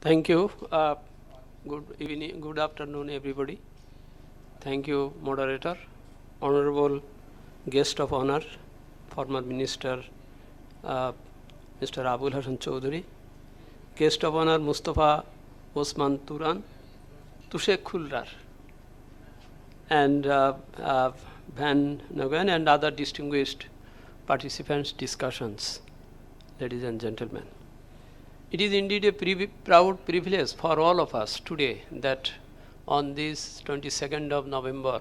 Thank you. Good evening, good afternoon, everybody. Thank you, moderator, honorable guest of honor, former Minister Mr. Abdul Hassan Chaudhary, guest of honor Mustafa Osman Turan, Tushek Khulrar, and Van Nagan and other distinguished participants, discussions, ladies and gentlemen. It is indeed a proud privilege for all of us today that on this 22nd of November,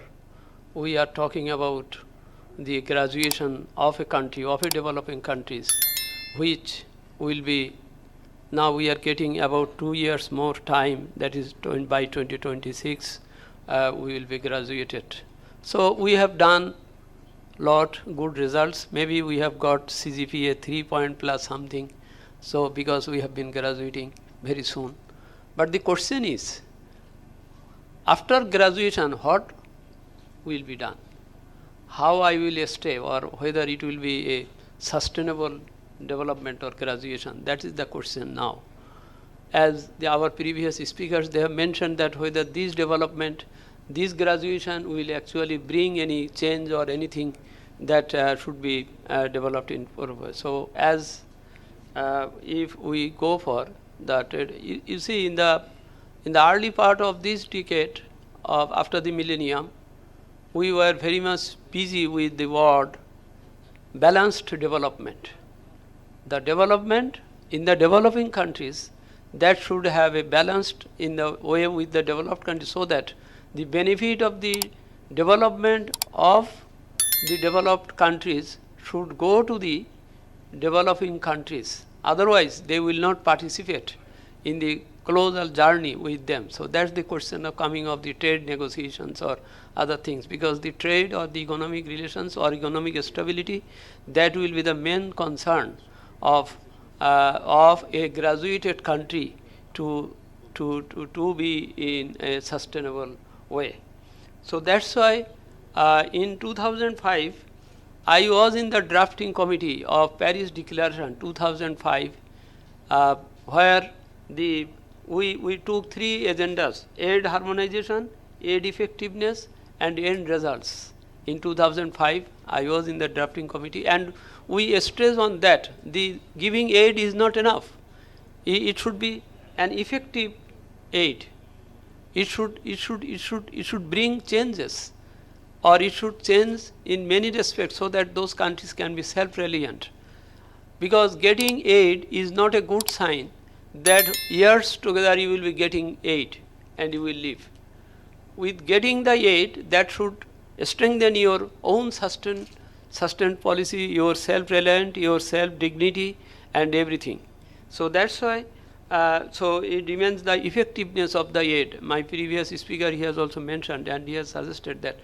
we are talking about the graduation of a country, of a developing countries, which will be, now we are getting about 2 years more time, that is by 2026, we will be graduated. So we have done lot good results. Maybe we have got CGPA 3 point plus something. So because we have been graduating very soon. But the question is, after graduation, what will be done? How I will stay, or whether it will be a sustainable development or graduation? That is the question now. As our previous speakers, they have mentioned that whether this development, this graduation will actually bring any change or anything that should be developed in purpose. So as if we go for that, you see in the early part of this decade of after the millennium, we were very much busy with the word balanced development. The development in the developing countries, that should have a balanced in the way with the developed countries, so that the benefit of the development of the developed countries should go to the developing countries. Otherwise, they will not participate in the closer journey with them. So that's the question of coming of the trade negotiations or other things, because the trade or the economic relations or economic stability, that will be the main concern of a graduated country to be in a sustainable way. So that's why in 2005, I was in the drafting committee of Paris Declaration 2005, where we took 3 agendas: aid harmonization, aid effectiveness, and end results. In 2005, I was in the drafting committee, and we stress on that the giving aid is not enough. It should be an effective aid. It should bring changes, or it should change in many respects so that those countries can be self-reliant. Because getting aid is not a good sign that years together you will be getting aid and you will live. With getting the aid, that should strengthen your own sustained policy, your self-reliant, your self-dignity and everything. So that's why, so it remains the effectiveness of the aid. My previous speaker, he has also mentioned, and he has suggested that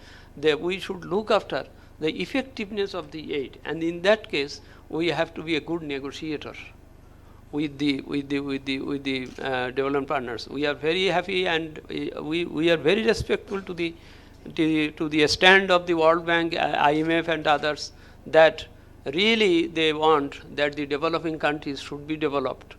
we should look after the effectiveness of the aid, and in that case we have to be a good negotiator with the development partners. We are very happy, and we are very respectful to the stand of the World Bank, IMF and others, that really they want that the developing countries should be developed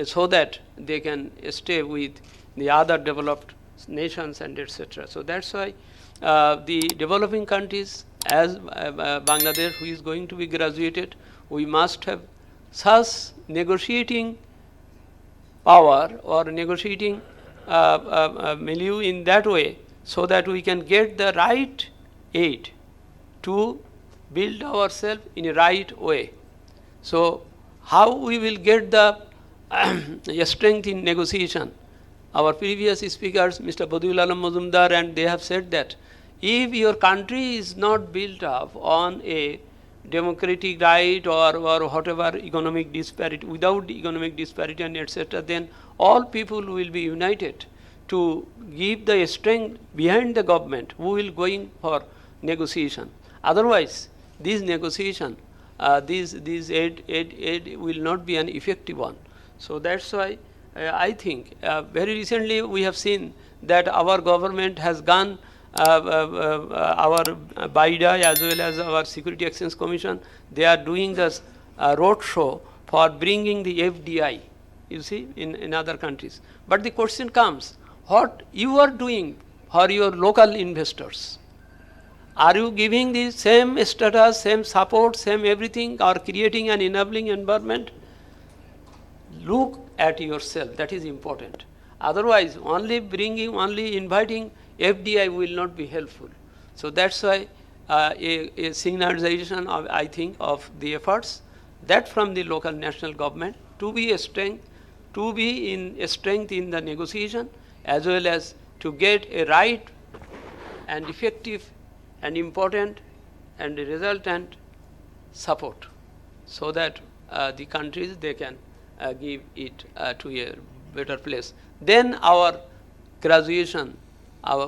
so that they can stay with the other developed nations and etc. So that's why the developing countries, as Bangladesh, who is going to be graduated, we must have such negotiating power or negotiating milieu in that way, so that we can get the right aid to build ourselves in a right way. So how we will get the strength in negotiation? Our previous speakers, Mr. Badul Alam Mazumdar, and they have said that if your country is not built up on a democratic right or whatever economic disparity, without economic disparity and etc., then all people will be united to give the strength behind the government who will going for negotiation. Otherwise, this negotiation, this aid will not be an effective one. So that's why I think very recently we have seen that our government has gone, our BIDA as well as our Security Exchange Commission, they are doing this road show for bringing the FDI you see, in other countries. But the question comes, what you are doing for your local investors? Are you giving the same status, same support, same everything, or creating an enabling environment? Look at yourself, that is important. Otherwise, only inviting FDI will not be helpful. So that's why a synchronization of, I think, of the efforts, that from the local national government to be a strength, to be in a strength in the negotiation, as well as to get a right and effective and important and resultant support, so that the countries, they can give it to a better place. Then our graduation,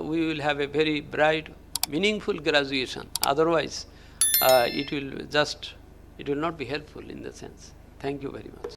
we will have a very bright, meaningful graduation. Otherwise, it will not be helpful in the sense. Thank you very much.